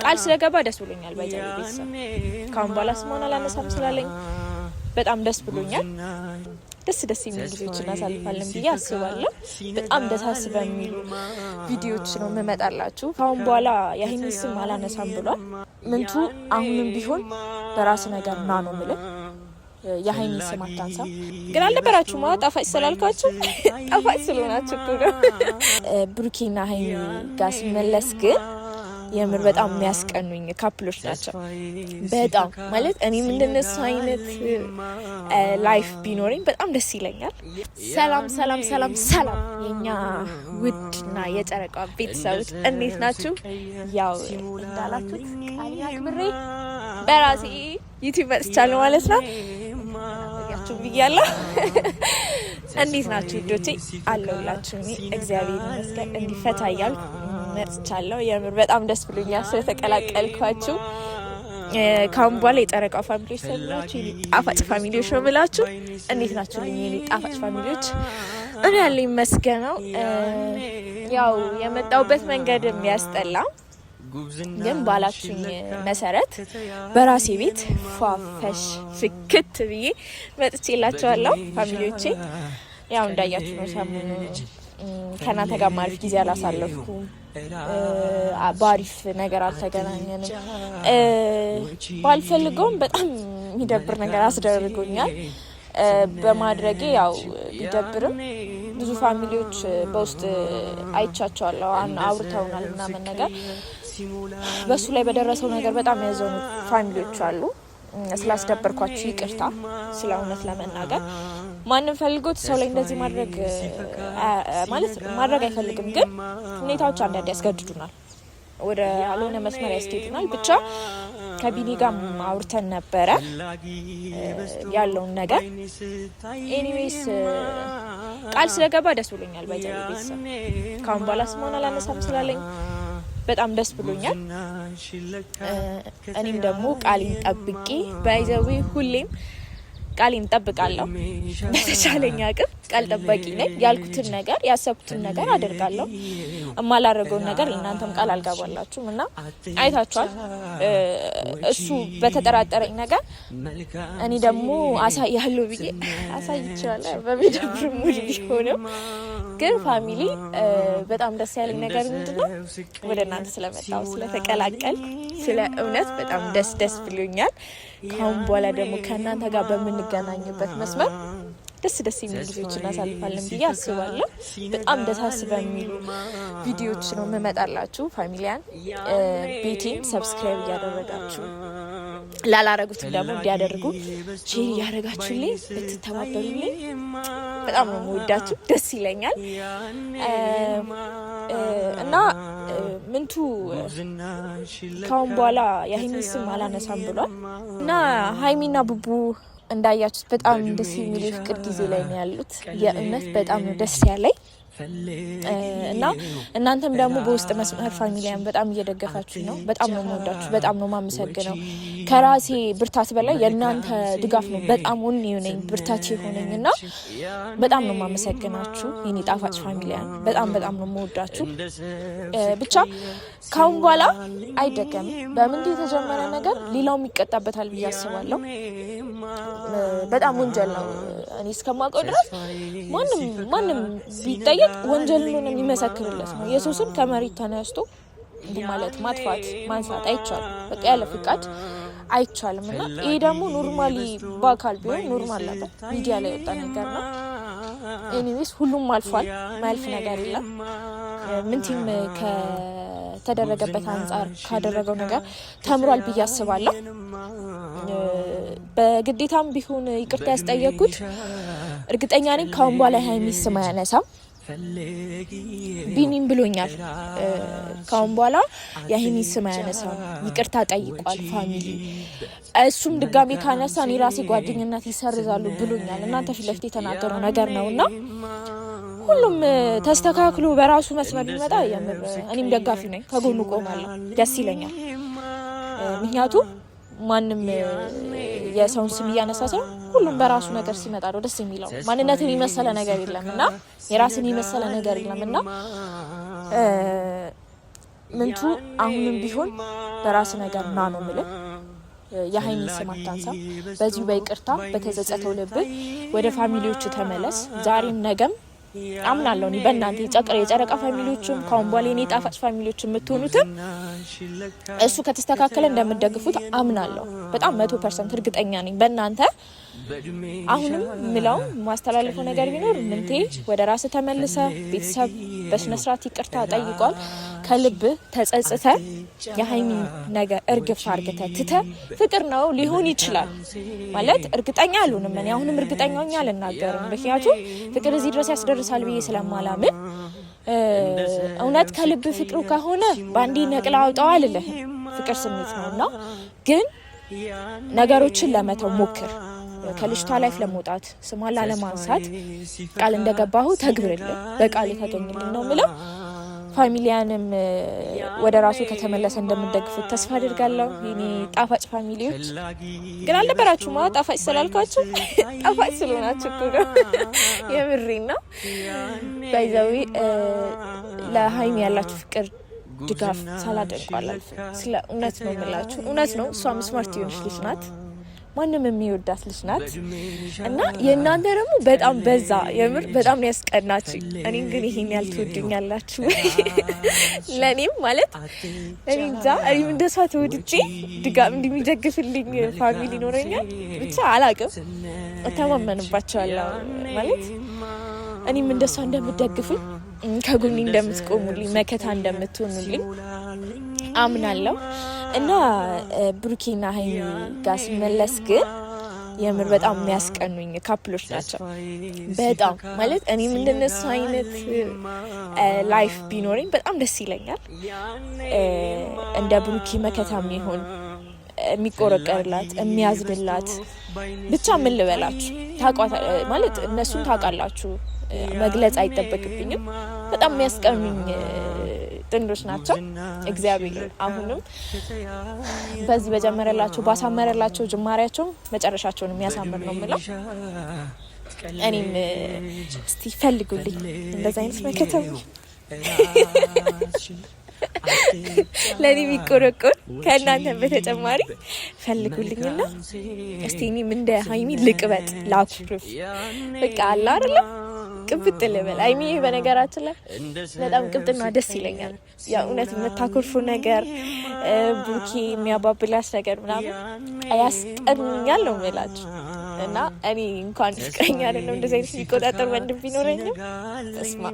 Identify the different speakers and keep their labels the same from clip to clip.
Speaker 1: ቃል ስለገባ ደስ ብሎኛል። ባይዘው ቤተሰብ ካሁን በኋላ ስሞና ላነሳም ስላለኝ በጣም ደስ ብሎኛል። ደስ የሚሉ ጊዜዎችን እናሳልፋለን ብዬ አስባለሁ። በጣም ደሳስ በሚሉ ቪዲዮዎች ነው የምመጣላችሁ። ካሁን በኋላ የሀይሚ ስም አላነሳም ብሏል። ምንቱ አሁንም ቢሆን በራስ ነገር ና ነው የምልህ። የሀይሚ ስም አታንሳ። ግን አልነበራችሁ ማለት ጣፋጭ ስላልኳችሁ ጣፋጭ ስለሆናችሁ እኮ ነው። ብሩኬና ሀይሚ ጋር ስመለስ ግን የምር በጣም የሚያስቀኑኝ ካፕሎች ናቸው። በጣም ማለት እኔም እንደነሱ አይነት ላይፍ ቢኖረኝ በጣም ደስ ይለኛል። ሰላም የኛ ውድና የጨረቃ ቤተሰቦች እንዴት ናችሁ? ያው እንዳላችሁት ቃል አክብሬ በራሴ ዩቲዩብ መጥቻለሁ ማለት ነው። ያችሁ ብያለሁ። እንዴት ናችሁ ልጆቼ? አለሁላችሁ። እኔ እግዚአብሔር ይመስገን እንዲፈታ እያልኩ መጥቻለሁ። የምር በጣም ደስ ብሎኛል ስለተቀላቀልኳችሁ። ካሁን በኋላ የጨረቃ ፋሚሊዎች ሰላችሁ ጣፋጭ ፋሚሊዎች ነው ብላችሁ እንዴት ናችሁ? ልኝ ጣፋጭ ፋሚሊዎች እኔ ያለ ይመስገነው። ያው የመጣውበት መንገድ የሚያስጠላ ግን ባላችሁኝ መሰረት በራሴ ቤት ፏፈሽ ፍክት ብዬ መጥቼላችኋለሁ ፋሚሊዎቼ። ያው እንዳያችሁ ነው ሰሞኑ ከእናንተ ጋር ማሪፍ ጊዜ አላሳለፍኩም። ባሪፍ ነገር አልተገናኘንም። ባልፈልገውም በጣም የሚደብር ነገር አስደርጎኛል በማድረጌ። ያው ቢደብርም ብዙ ፋሚሊዎች በውስጥ አይቻቸዋለሁ፣ አውርተውናል ምናምን ነገር። በሱ ላይ በደረሰው ነገር በጣም ያዘኑ ፋሚሊዎች አሉ። ስላስደበርኳችሁ ይቅርታ። ስለ እውነት ለመናገር ማንም ፈልጎት ሰው ላይ እንደዚህ ማድረግ አይፈልግም፣ ግን ሁኔታዎች አንዳንድ ያስገድዱናል፣ ወደ አልሆነ መስመር ያስኬዱናል። ብቻ ከቢኒ ጋር አውርተን ነበረ ያለውን ነገር። ኤኒዌይስ ቃል ስለገባ ደስ ብሎኛል። ባይዘው ቤተሰብ ካሁን በኋላ ስሞና ላነሳም ስላለኝ በጣም ደስ ብሎኛል። እኔም ደግሞ ቃሌን ጠብቄ ባይዘው ሁሌም ቃሌን ጠብቃለሁ። በተቻለኝ አቅም ቃል ጠባቂ ነኝ። ያልኩትን ነገር ያሰብኩትን ነገር አደርጋለሁ። የማላደርገውን ነገር እናንተም ቃል አልገባላችሁም እና አይታችኋል። እሱ በተጠራጠረኝ ነገር እኔ ደግሞ አሳያለሁ ብዬ አሳይቻለሁ። በሚደብር ሙድ ቢሆንም ግን ፋሚሊ በጣም ደስ ያለኝ ነገር ምንድነው ወደ እናንተ ስለመጣሁ ስለተቀላቀል ስለ እውነት በጣም ደስ ብሎኛል። ካሁን በኋላ ደግሞ ከእናንተ ጋር በምንገናኝበት መስመር ደስ የሚሉ ጊዜዎችን እናሳልፋለን ብዬ አስባለሁ። በጣም ደሳስ በሚሉ ቪዲዮዎች ነው የምመጣላችሁ። ፋሚሊያን ቤቴን ሰብስክራይብ እያደረጋችሁ ላላረጉትም ደግሞ እንዲያደርጉ ሼር እያደረጋችሁልኝ ብትተባበሩልኝ በጣም ነው የምወዳችሁ፣ ደስ ይለኛል። እና ምንቱ ካሁን በኋላ የሀይሚ ስም አላነሳም ብሏል እና ሀይሚና ቡቡ እንዳያችሁት በጣም ደስ የሚል ፍቅር ጊዜ ላይ ነው ያሉት። የእውነት በጣም ነው ደስ ያለኝ እና እናንተም ደግሞ በውስጥ መስመር ፋሚሊያን በጣም እየደገፋችሁ ነው። በጣም ነው የምወዳችሁ፣ በጣም ነው የማመሰግነው። ከራሴ ብርታት በላይ የእናንተ ድጋፍ ነው በጣም ወን የሆነኝ ብርታት የሆነኝ እና በጣም ነው የማመሰግናችሁ የኔ ጣፋጭ ፋሚሊያን። በጣም ነው የምወዳችሁ። ብቻ ካሁን በኋላ አይደገምም። በምን የተጀመረ ነገር ሌላውም ይቀጣበታል ብዬ አስባለሁ። በጣም ወንጀል ነው። እኔ እስከማውቀው ድረስ ማንም ቢጠየቅ ወንጀል ነው የሚመሰክርለት ነው። የሰው ስም ከመሬት ተነስቶ ማለት ማጥፋት ማንሳት አይቻልም። በቃ ያለ ፍቃድ አይቻልም። እና ይሄ ደግሞ ኖርማሊ በአካል ቢሆን ኖርማል ነበር፣ ሚዲያ ላይ የወጣ ነገር ነው። ኤኒዌይስ ሁሉም አልፏል፣ ማያልፍ ነገር የለም። ምንቲም ከተደረገበት አንጻር ካደረገው ነገር ተምሯል ብዬ አስባለሁ። በግዴታም ቢሆን ይቅርታ ያስጠየቅኩት እርግጠኛ ነኝ ካሁን በኋላ ሀይሚ ስም አያነሳም። ቢኒም ብሎኛል ካሁን በኋላ የሀይሚ ስም አያነሳም፣ ይቅርታ ጠይቋል ፋሚሊ። እሱም ድጋሚ ካነሳ እኔ ራሴ ጓደኝነት ይሰርዛሉ ብሎኛል። እናንተ ፊት ለፊት የተናገረው ነገር ነው እና ሁሉም ተስተካክሎ በራሱ መስመር ቢመጣ እኔም ደጋፊ ነኝ፣ ከጎኑ ቆማለሁ፣ ደስ ይለኛል። ምክንያቱም ማንም የሰውን ስም እያነሳ ሰው ሁሉም በራሱ ነገር ሲመጣ ነው ደስ የሚለው። ማንነትን የመሰለ ነገር የለምና የራስን የመሰለ ነገር የለምና ምንቱ አሁንም ቢሆን በራስ ነገር ና ነው ማለት የሃይሚ ስም አታንሳ በዚሁ በይቅርታ በተጸጸተው ልብ ወደ ፋሚሊዎቹ ተመለስ ዛሬም ነገም አምናለሁ እኔ በእናንተ የጨረቃ ፋሚሊዎችም ካምባሌኔ ጣፋጭ ፋሚሊዎችም የምትሆኑትም እሱ ከተስተካከለ እንደምትደግፉት አምናለሁ በጣም 100% እርግጠኛ ነኝ በእናንተ አሁንም ምለው ማስተላለፈው ነገር ቢኖር ምንቴ ወደ ራስ ተመልሰ ቤተሰብ በስነ ስርዓት ይቅርታ ጠይቋል ከልብ ተጸጽተ የሃይሚ ነገር እርግፍ አርገተ ትተ ፍቅር ነው ሊሆን ይችላል ማለት እርግጠኛ አልሆንም እኔ አሁንም እርግጠኛ ሆኜ አልናገርም ምክንያቱም ፍቅር እዚህ ድረስ ያስደርሳል ብዬ ስለማላምን እውነት ከልብ ፍቅሩ ከሆነ ባንዲ ነቅላ አውጣው አልልህ ፍቅር ስሜት ነውና ግን ነገሮችን ለመተው ሞክር ከልጅቷ ላይፍ ለመውጣት ስሟን ላለማንሳት ቃል እንደገባሁ ተግብርልኝ በቃል ተገኝልኝ ነው ምለው ፋሚሊያንም ወደ ራሱ ከተመለሰ እንደምትደግፉት ተስፋ አድርጋለሁ የኔ ጣፋጭ ፋሚሊዎች ግን አልነበራችሁ ማለት ጣፋጭ ስላልኳችሁ ጣፋጭ ስለሆናችሁ እኮ ነው የምሬና ባይዛዊ ለሃይሚ ያላችሁ ፍቅር ድጋፍ ሳላደንቋላል ስለ እውነት ነው የምላችሁ እውነት ነው እሷም ስማርት ይሆንሽ ልጅ ናት ማንንም የሚወዳት ልጅ ናት እና የእናንተ ደግሞ በጣም በዛ የምር በጣም ነው ያስቀናችሁ እኔን ግን ይሄን ያልተወዱኛላችሁ ለኔም ማለት እኔ እንጃ እኔም እንደሷ ተወድጄ ድጋም እንደሚደግፍልኝ ፋሚሊ ኖረኛል ብቻ አላቅም እተማመንባቸዋለሁ ማለት እኔም እንደሷ እንደምትደግፉኝ ከጎኔ እንደምትቆሙልኝ መከታ እንደምትሆኑልኝ አምናለሁ እና ብሩኬና ሃይሚ ጋር ሲመለስ ግን የምር በጣም የሚያስቀኑኝ ካፕሎች ናቸው በጣም ማለት እኔ እንደነሱ አይነት ላይፍ ቢኖርኝ በጣም ደስ ይለኛል እንደ ብሩኬ መከታም ይሁን የሚቆረቀርላት የሚያዝንላት ብቻ ምን ልበላችሁ ታቋታ ማለት እነሱን ታውቃላችሁ መግለጽ አይተበቅብኝም በጣም የሚያስቀኑኝ ጥንዶች ናቸው እግዚአብሔር አሁንም በዚህ በጀመረላቸው ባሳመረላቸው ጅማሬያቸው መጨረሻቸውን የሚያሳምር ነው ማለት እኔም እስቲ ፈልጉልኝ እንደዛ አይነት መከተው ለኔ ቢቆረቆር ከእናንተ በተጨማሪ ፈልጉልኝና እስቲ እኔም እንደ ሃይሚ ልቅበጥ ላኩርፍ በቃ አላ አይደለ ቅብጥ ልበል ሃይሚ በነገራችን ላይ በጣም ቅብጥና ደስ ይለኛል ያ እውነት የምታኮርፉ ነገር ቡኪ የሚያባብላስ ነገር ምናምን ያስቀኛል ነው የምላችሁ እና እኔ እንኳን ፍቅረኛ አይደለም እንደዚህ አይነት ቢቆጣጠር ወንድም ቢኖረኝ እስማ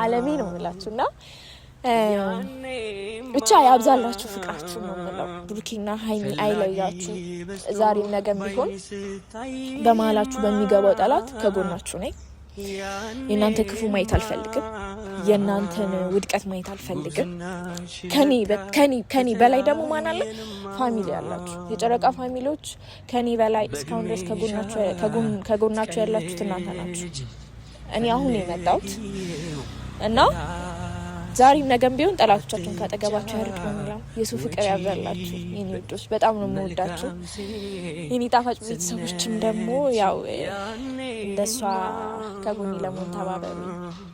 Speaker 1: አለሜ ነው የምላችሁና ብቻ ያብዛላችሁ ፍቅራችሁ ነው የምለው ብሩኬና ሃይሚ አይለያችሁ ዛሬም ነገም ቢሆን በመሀላችሁ በሚገባው ጠላት ከጎናችሁ ነኝ የናንተ ክፉ ማየት አልፈልግም የናንተን ውድቀት ማየት አልፈልግም ከኔ በላይ ደግሞ ማን አለ ፋሚሊ ያላችሁ የጨረቃ ፋሚሊዎች ከኔ በላይ እስካሁን ድረስ ከጎናችሁ ያላችሁት እናንተ ናችሁ እኔ አሁን የመጣሁት እና ዛሬም ነገም ቢሆን ጠላቶቻችሁን ካጠገባችሁ ያርቅ ነው የሚለው የሱ ፍቅር ያብዛላችሁ የኔ ውዶች በጣም ነው የምወዳችሁ የኔ ጣፋጭ ቤተሰቦችም ደግሞ ያው እንደሷ ከጎኔ ለመሆን ተባበሩ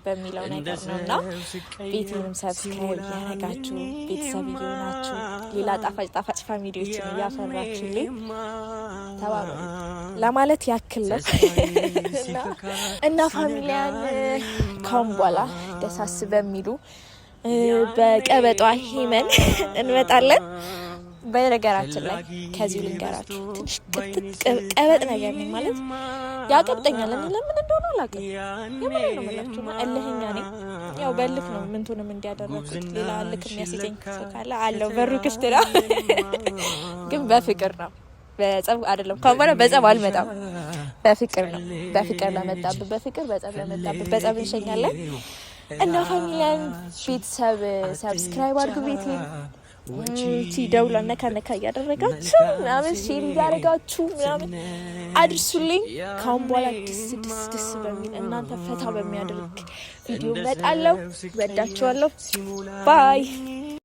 Speaker 1: በሚለው ነገር ነውና ቤቴንም ሰብስክራይብ ያደረጋችሁ ቤተሰብ እየሆናችሁ ሌላ ጣፋጭ ፋሚሊዎችን እያፈራችሁልኝ ተባበሩ ለማለት ያክል እና ፋሚሊያን ካምቧላ ደሳስ በሚሉ በቀበጧ ሂመን እንመጣለን በነገራችን ላይ ከዚህ ልንገራችሁ ትንሽ ቀበጥ ነገር ነው ማለት ያቀብጠኛል እኔ ለምን እንደሆነ አላውቅም የምን ነው ማለት ነው እልህኛ ነኝ ያው በልክ ነው ምንቱንም እንዲያደረኩት ሌላ ልክ የሚያስይዘኝ ካለ አለው በሩ ክፍት ነው ግን በፍቅር ነው በጸብ አይደለም ካምባራ በጸብ አልመጣም በፍቅር ነው በፍቅር ለመጣበት በፍቅር በጸብ ለመጣበት በጸብ እንሸኛለን እና ፋሚሊያን ቤተሰብ ሰብስክራይብ አድርጉ ቤቴን ደውላ ነካ እያደረጋችሁ ምናምን ሼር እያደረጋችሁ ምናምን አድርሱልኝ ካሁን በኋላ ደስ በሚል እናንተ ፈታ በሚያደርግ ቪዲዮ መጣለሁ ወዳችኋለሁ ባይ